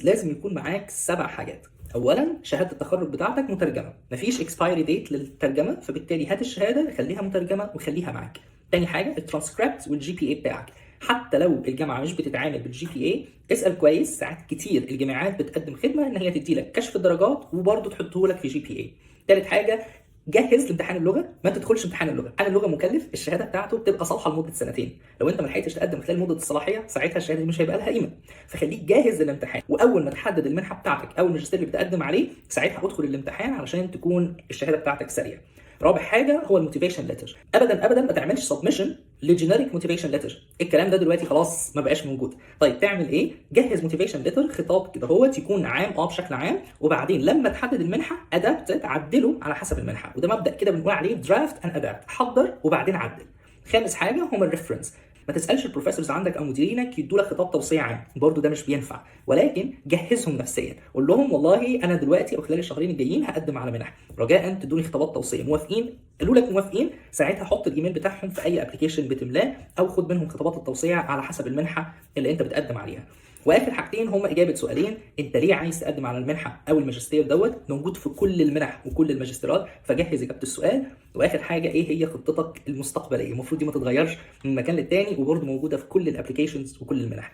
لازم يكون معاك 7 حاجات. اولا شهاده التخرج بتاعتك مترجمه، مفيش اكسبايري ديت للترجمه، فبالتالي هات الشهاده خليها مترجمه وخليها معاك. تاني حاجه الترانسكريبت والجي بي اي بتاعك، حتى لو الجامعه مش بتتعامل بالجي بي اي اسال كويس، ساعات كتير الجامعات بتقدم خدمه ان هي تدي لك كشف الدرجات وبرضه تحطه لك في جي بي اي. تالت حاجه جهز لامتحان اللغه، ما تدخلش امتحان اللغه، امتحان اللغه مكلف، الشهاده بتاعته بتبقى صالحه لمده سنتين، لو انت ما لحقتش تقدم خلال مده الصلاحيه ساعتها الشهاده دي مش هيبقى لها قيمه، فخليك جاهز للامتحان. واول ما تحدد المنحه بتاعتك او الماجستير اللي بتقدم عليه ساعتها ادخل الامتحان علشان تكون الشهاده بتاعتك سريعه. رابع حاجه هو الموتيفيشن ليتر، ابدا ابدا ما تعملش سبمشن لجينيريك موتيفيشن ليتر، الكلام ده دلوقتي خلاص ما بقاش موجود. طيب تعمل ايه؟ جهز موتيفيشن ليتر، خطاب كده هو يكون عام بشكل عام، وبعدين لما تحدد المنحه ادابت تعدله على حسب المنحه، وده مبدا كده بنقول عليه درافت اند ادابت، حضر وبعدين عدل. خامس حاجه هم الريفرنس، ما تسالش البروفيسورز عندك او مديرينك يدوا لك خطاب توصيه عام، برضه ده مش بينفع، ولكن جهزهم نفسيا، قول لهم والله انا دلوقتي او خلال الشهرين الجايين هقدم على منح، رجاء تدوني خطابات توصيه، موافقين؟ قالوا لك موافقين، ساعتها حط الايميل بتاعهم في اي ابلكيشن بتملاه او خد منهم خطابات التوصيه على حسب المنحه اللي انت بتقدم عليها. واخر حاجتين هم اجابه سؤالين، انت ليه عايز تقدم على المنحه او الماجستير موجود في كل المنح وكل الماجستيرات، فجهز اجابه السؤال. واخر حاجه ايه هي خطتك المستقبليه، المفروض دي ما تتغيرش من مكان للتاني، وبرده موجوده في كل الابلكيشنز وكل المنح.